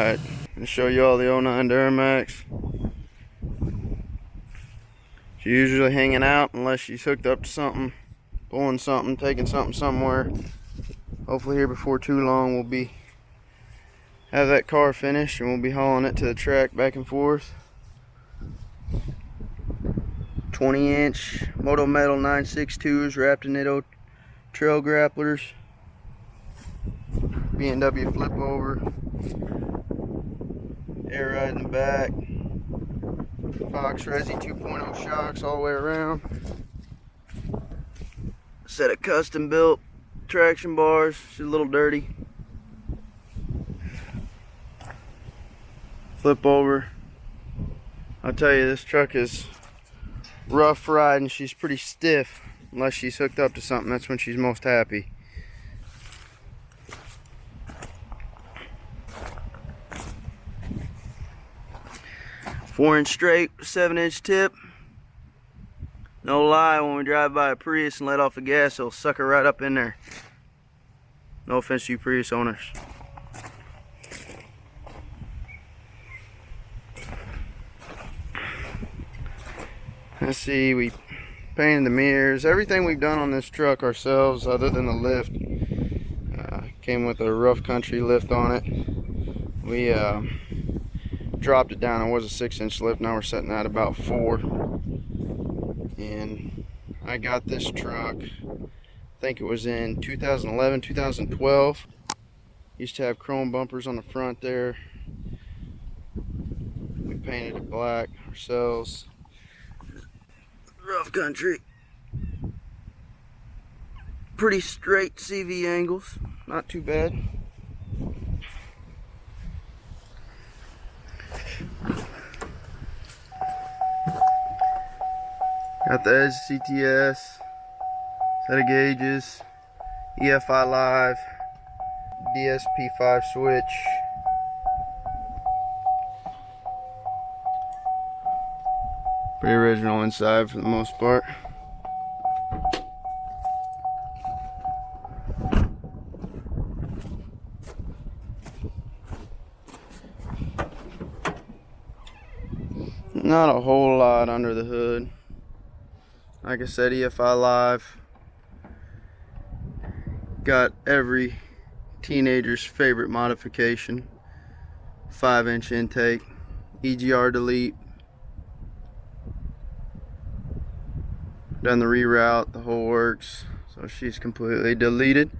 Alright, I'll show you all the '09 Duramax. She's usually hanging out unless she's hooked up to something, pulling something, taking something somewhere. Hopefully here before too long we'll have that car finished and we'll be hauling it to the track back and forth. 20-inch Moto Metal 962s wrapped in Nitto trail grapplers. B&W flip over. Air ride in the back. Fox Resi 2.0 shocks all the way around. Set of custom built traction bars. She's a little dirty. Flip over. I'll tell you, this truck is rough riding. She's pretty stiff unless she's hooked up to something. That's when she's most happy. Four-inch straight, 7-inch tip. No lie, when we drive by a Prius and let off the gas, it'll suck her right up in there. No offense to you Prius owners. Let's see, we painted the mirrors. Everything we've done on this truck ourselves other than the lift. Came with a rough country lift on it. We dropped it down. It was a 6-inch lift. Now we're setting at about 4. And I got this truck, I think it was in 2011, 2012. Used to have chrome bumpers on the front there. We painted it black ourselves. Rough country. Pretty straight CV angles. Not too bad. Got the Edge CTS, set of gauges, EFI Live, DSP5 switch. Pretty original inside for the most part. Not a whole lot under the hood. Like I said, EFI Live. Got every teenager's favorite modification. 5-inch intake, EGR delete. Done the reroute, the whole works. So she's completely deleted.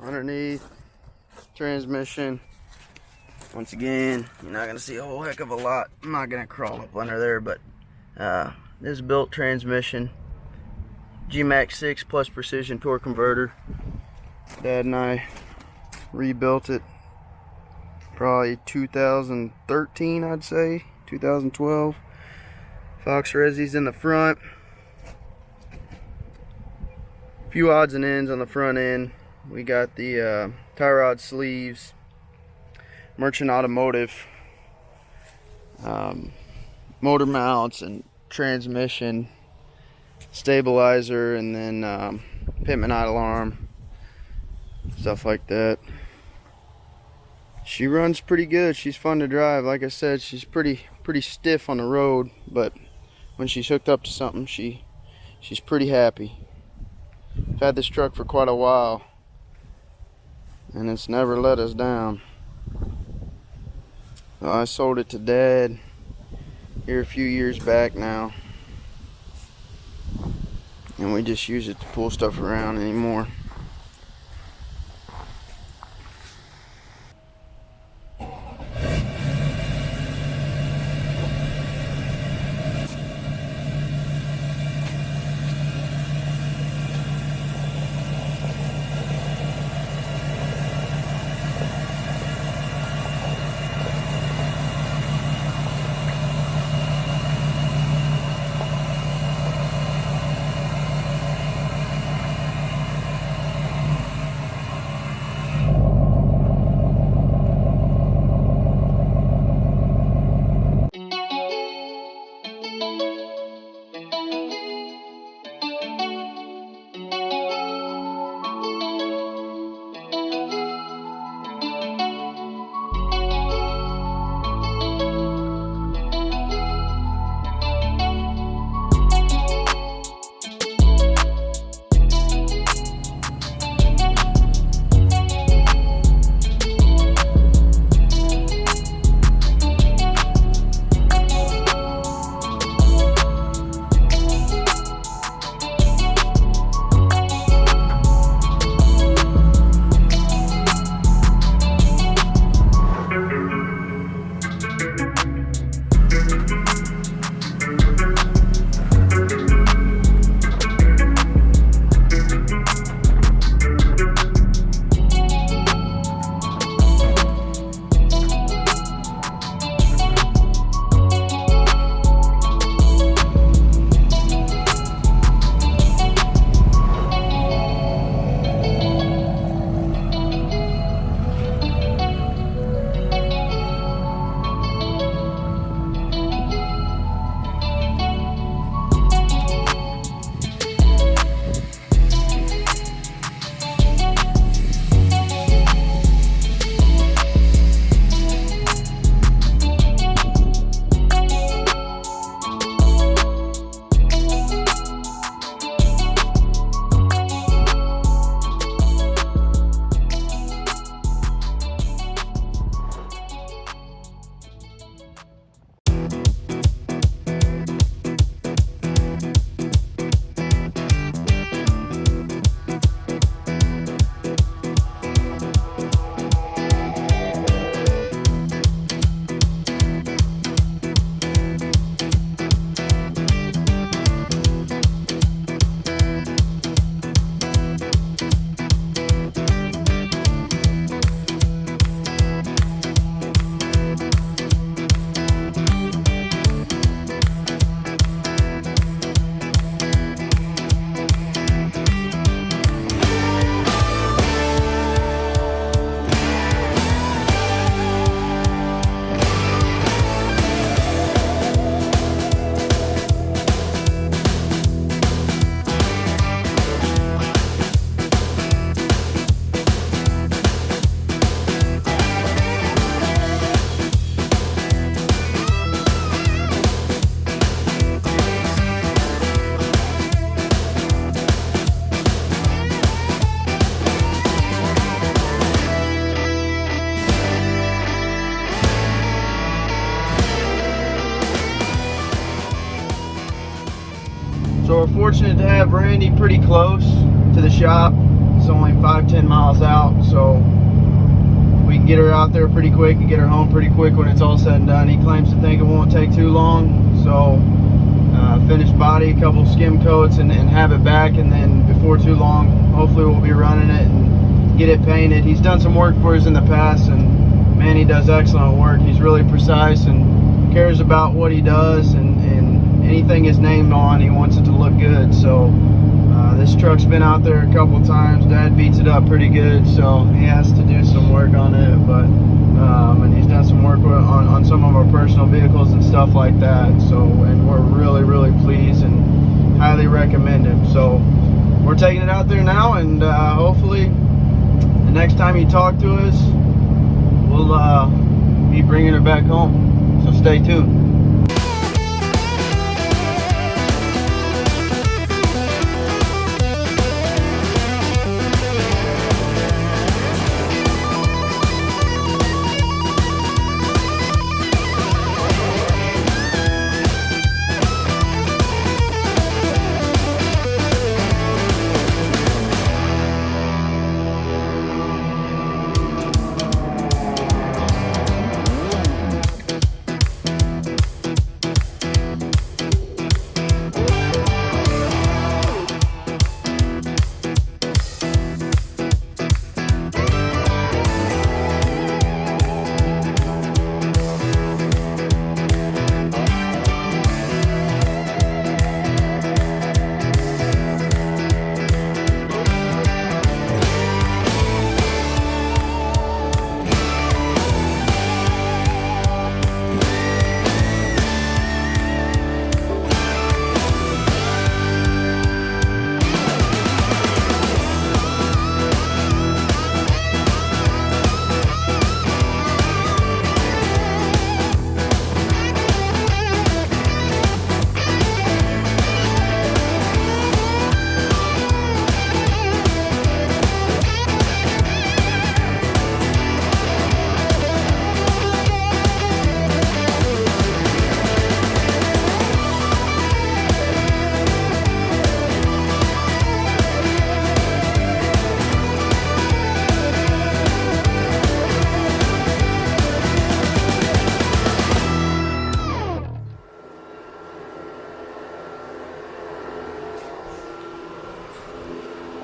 Underneath, transmission. Once again, you're not going to see a whole heck of a lot. I'm not going to crawl up under there, but this built transmission. G-Max 6 plus precision torque converter. Dad and I rebuilt it probably 2013, I'd say. 2012. Fox Resi's in the front. A few odds and ends on the front end. We got the tie rod sleeves. Merchant Automotive motor mounts and transmission stabilizer, and then pitman alarm, stuff like that. She runs pretty good. She's fun to drive. Like I said, she's pretty stiff on the road, but when she's hooked up to something, she's pretty happy. I've had this truck for quite a while and it's never let us down. I sold it to Dad here a few years back now, and we just use it to pull stuff around anymore. So we're fortunate to have Randy pretty close to the shop. It's only 5-10 miles out, so we can get her out there pretty quick and get her home pretty quick when it's all said and done. He claims to think it won't take too long, so finished body, a couple skim coats, and have it back, and then before too long, hopefully we'll be running it and get it painted. He's done some work for us in the past, and man, he does excellent work. He's really precise and cares about what he does, and anything his name on, he wants it to look good. So this truck's been out there a couple times. Dad beats it up pretty good, so he has to do some work on it, but and he's done some work on some of our personal vehicles and stuff like that. So, and we're really pleased and highly recommend him. So we're taking it out there now, and hopefully the next time you talk to us, we'll be bringing her back home. So stay tuned.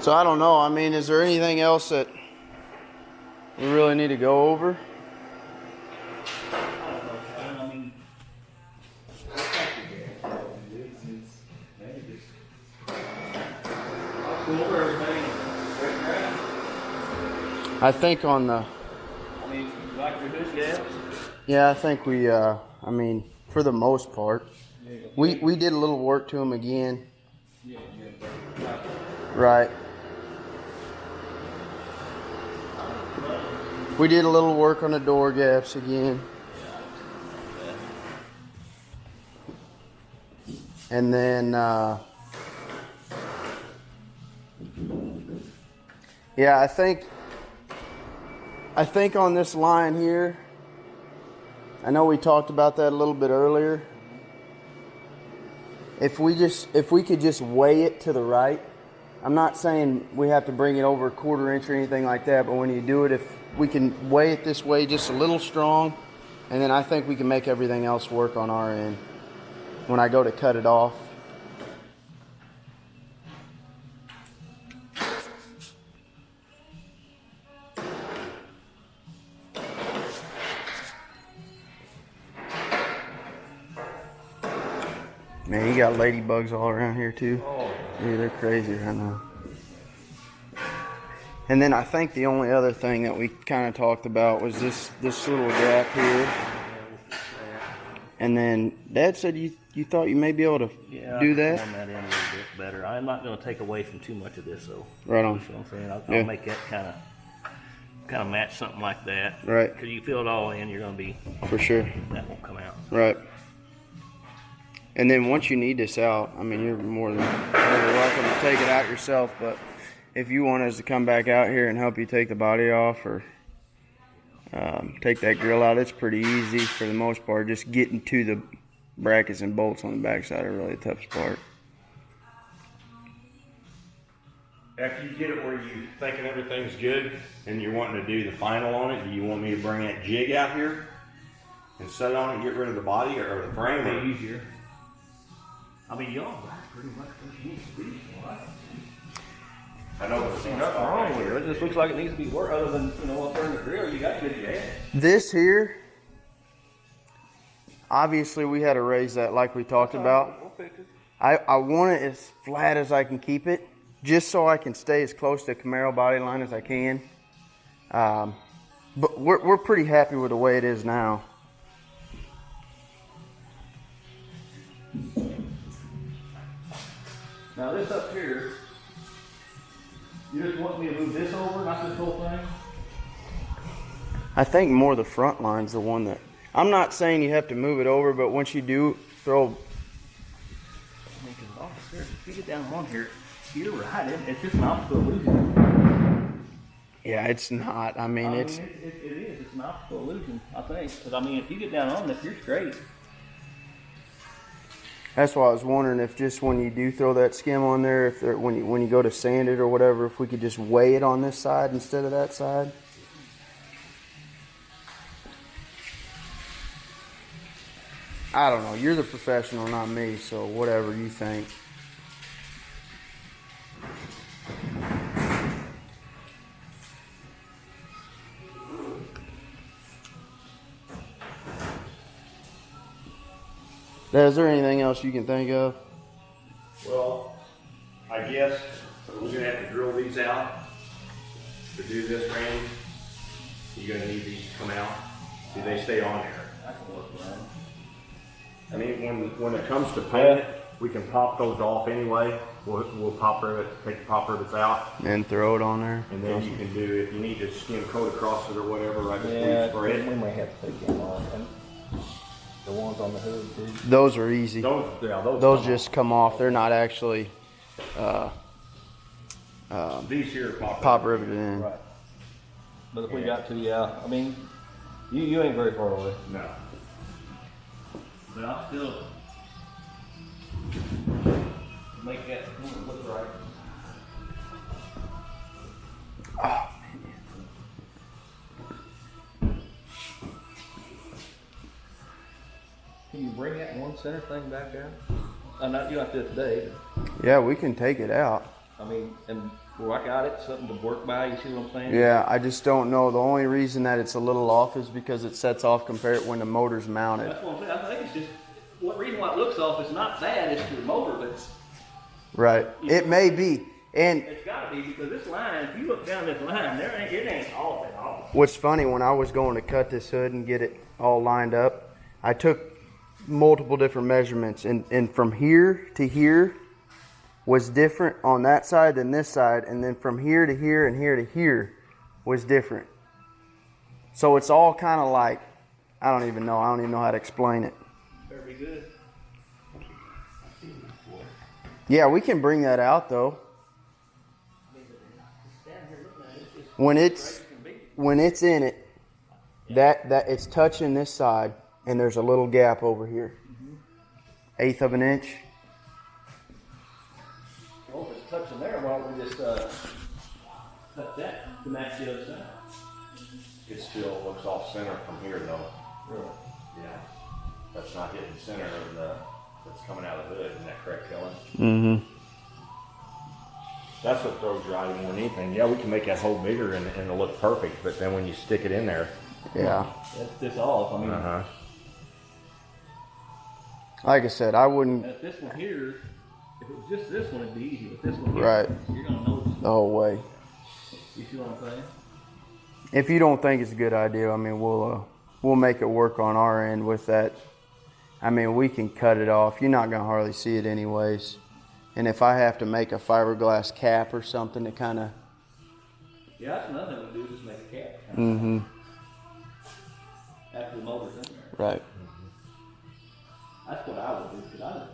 So I don't know, I mean, is there anything else that we really need to go over? I mean, I think on the, I mean, like your hood gaps? yeah, I think we, I mean, for the most part, we did a little work to them again. Right. We did a little work on the door gaps again. And then, yeah, I think on this line here, I know we talked about that a little bit earlier. If we could just weigh it to the right, I'm not saying we have to bring it over a 1/4 inch or anything like that, but when you do it, if we can weigh it this way just a little strong, and then I think we can make everything else work on our end when I go to cut it off. Man, you got ladybugs all around here too. Oh. Yeah, they're crazy right now. And then I think the only other thing that we kind of talked about was this little gap here. And then Dad said you thought you may be able to do that. Form that in a little bit better. I'm not going to take away from too much of this, though. Right on. You know what I'm saying? I'll make that kind of match something like that. Right. Because you fill it all in, you're going to be for sure. That won't come out. Right. And then once you need this out, I mean, you're more than welcome to take it out yourself. But if you want us to come back out here and help you take the body off or take that grill out, it's pretty easy for the most part. Just getting to the brackets and bolts on the backside are really the toughest part. After you get it where you thinking everything's good and you're wanting to do the final on it, do you want me to bring that jig out here and set it on it and get rid of the body or the frame? It'd be easier. I mean, y'all back pretty much what you need to be. I know there's Nothing wrong with it. It just looks like it needs to be work. Other than, you know, up there in the grill, you got good gas. This here, obviously we had to raise that like we talked about. We'll fix it. I want it as flat as I can keep it, just so I can stay as close to Camaro body line as I can. But we're pretty happy with the way it is now. Now this up here, you just want me to move this over, not this whole thing? I think more the front line's the one that, I'm not saying you have to move it over, but once you do, throw. I mean, because if you get down on here, you're right, it's just an optical illusion. Yeah, it's not. I mean, it is, it's an optical illusion, I think. Because I mean, if you get down on this, you're straight. That's why I was wondering if just when you do throw that skim on there, if when you go to sand it or whatever, if we could just weigh it on this side instead of that side. I don't know. You're the professional, not me, so whatever you think. Is there anything else you can think of? Well, I guess we're gonna have to drill these out to do this, Randy. You're gonna need these to come out. Do they stay on there? I can work around. I mean, when it comes to paint it, we can pop those off anyway. We'll pop rivet, take the pop rivets out, And throw it on there. and then you can do, if you need to skim coat across it or whatever, I just Yeah, spray it. we might have to take them off. And the ones on the hood too. Those are easy. Those Those come just come off. They're not actually off. These here are pop riveted in. Right. But if we got to, yeah, I mean, you ain't very far away. No. But I'll still make that look right. Oh, Can you bring that one center thing back out? Not you have to do it today. yeah, we can take it out. I mean, and where I got it, something to work by. You see what I'm saying? Yeah, I just don't know. The only reason that it's a little off is because it sets off compared when the motor's mounted. That's what I'm saying. I think it's just what reason why it looks off is not bad. It's the motor that's. Right. It may be. And It's got to be because this line. If you look down this line, it ain't off at all. what's funny, when I was going to cut this hood and get it all lined up, I took multiple different measurements, and from here to here was different on that side than this side, and then from here to here and here to here was different. So it's all kind of like, I don't even know how to explain it. Better be good. Yeah, we can bring that out though. When it's in it, that it's touching this side, and there's a little gap over here, 1/8 of an inch. Well, if it's touching there, why don't we just cut that to match the other side? It still looks off center from here though. Really? Yeah. That's not hitting the center of that's coming out of the hood. Isn't that correct, Kellen? Mm-hmm. That's what throws your eye more than anything. Yeah, we can make that hole bigger and it'll look perfect, but then when you stick it in there. Yeah. That's just off. I mean, Like I said, I wouldn't. if this one here, if it was just this one, it'd be easy. But this one here, Right. you're gonna notice. The whole way. You see what I'm saying? If you don't think it's a good idea, I mean, we'll make it work on our end with that. I mean, we can cut it off. You're not gonna hardly see it anyways. And if I have to make a fiberglass cap or something to kind of. Yeah, that's another thing we do. Just make a cap. Mm-hmm. After the motor's in there. Right. That's what I would do. Cause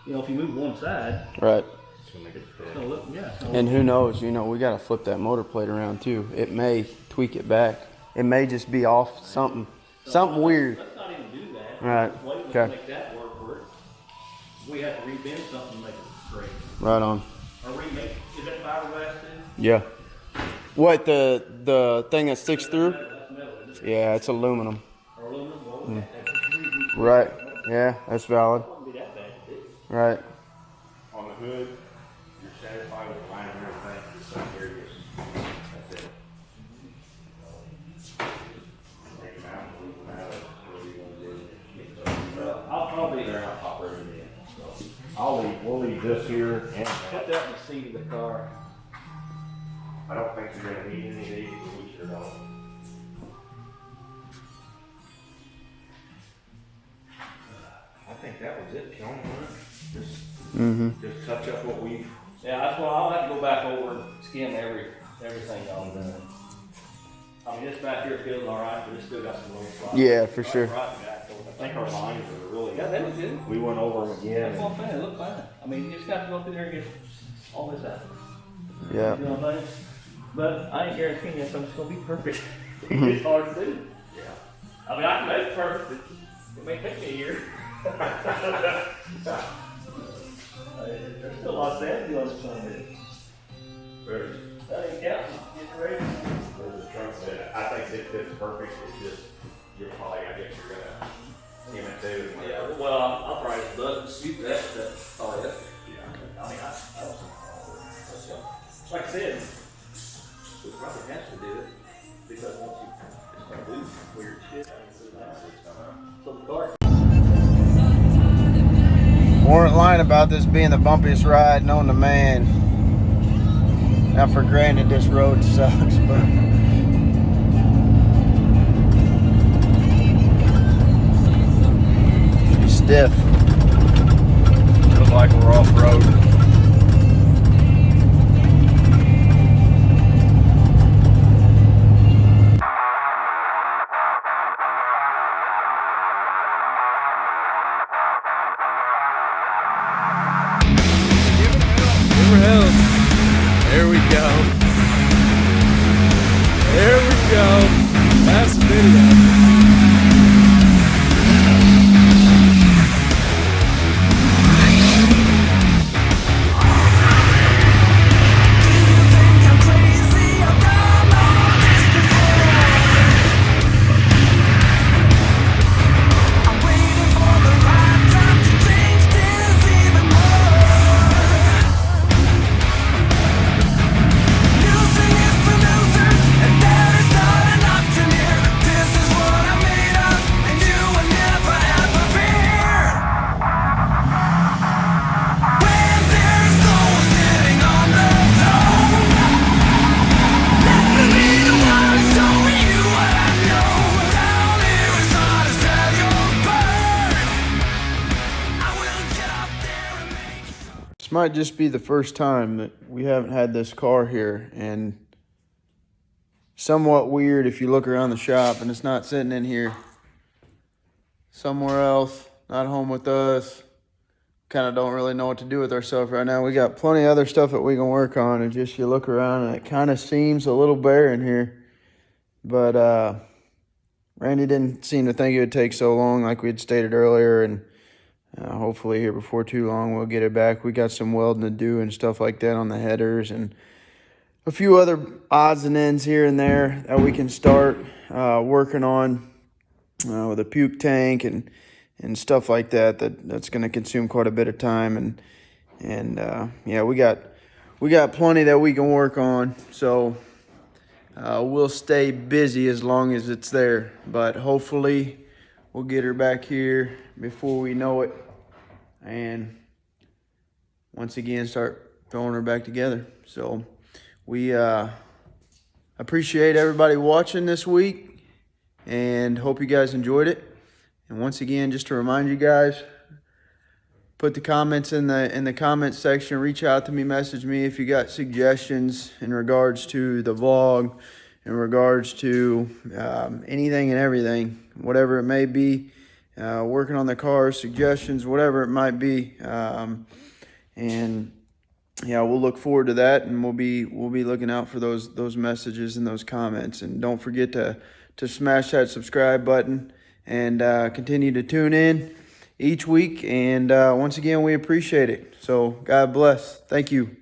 you know, if you move one side, Right. To make it fit. it's gonna look, yeah. It's gonna And look, who knows? We got to flip that motor plate around too. It may tweak it back. It may just be off something weird. Let's not even do that. Right. Let's wait Okay. to make that work for it. We have to rebend something to make it straight. Right on. Or remake, Is that fiberglass too? Yeah. What, the thing that sticks through? That's metal, isn't it? Yeah, it's aluminum. Or aluminum? Well, Right. Yeah, that's valid. It wouldn't be that bad to do. Right. On the hood, you're satisfied with the line and everything, just some areas. That's it. Take them out, leave them out, whatever you want to do. I'll probably They're not operating in. So we'll leave this here and put that in the seat of the car. I don't think you're gonna need any of these, but we should know. I think that was it, John. Just touch up what we've. Yeah, that's why I'll have to go back over and skim everything on there. I mean, this back here feels alright, but it's still got some little spots. Yeah, for sure. I think our lines are really. Yeah, they look good. We went over them again. That's what I'm saying, they look fine. I mean, you just got to go through there and get all this out. Yeah. You know what I'm saying? But I ain't guaranteeing you something's gonna be perfect. It's hard to do. Yeah. I mean, I can make it perfect. It may take me a year. There's still a lot of sand to do on this one here. There's, That ain't counting. Get ready. there's a trunk that I think it fits perfect. It's just, you're probably, I guess you're gonna skim it too. Yeah, well, I'll probably just buzz and shoot that. Oh, yeah. Yeah. I mean, I don't know. Like I said, we probably have to do it because once you, it's gonna lose weird shit. So the car. Weren't lying about this being the bumpiest ride known to man. Now, for granted, this road sucks, but she's stiff. Feels like we're off road. There we go. There we go. That's the video. Might just be the first time that we haven't had this car here, and somewhat weird if you look around the shop and it's not sitting in here, somewhere else, not home with us. Kind of don't really know what to do with ourselves right now. We got plenty of other stuff that we can work on, and just you look around and it kind of seems a little bare in here. But Randy didn't seem to think it would take so long like we had stated earlier, and hopefully here before too long we'll get it back. We got some welding to do and stuff like that on the headers, and a few other odds and ends here and there that we can start working on with a puke tank and stuff like that. That's going to consume quite a bit of time, and yeah, we got plenty that we can work on. So we'll stay busy as long as it's there, but hopefully we'll get her back here before we know it, and once again start throwing her back together. So we appreciate everybody watching this week, and hope you guys enjoyed it. And once again, just to remind you guys, put the comments in the comment section. Reach out to me, message me if you got suggestions in regards to the vlog, in regards to anything and everything, whatever it may be, working on the cars, suggestions, whatever it might be. And yeah, we'll look forward to that, and we'll be looking out for those messages and those comments. And don't forget to smash that subscribe button and continue to tune in each week. And once again, we appreciate it. So God bless. Thank you.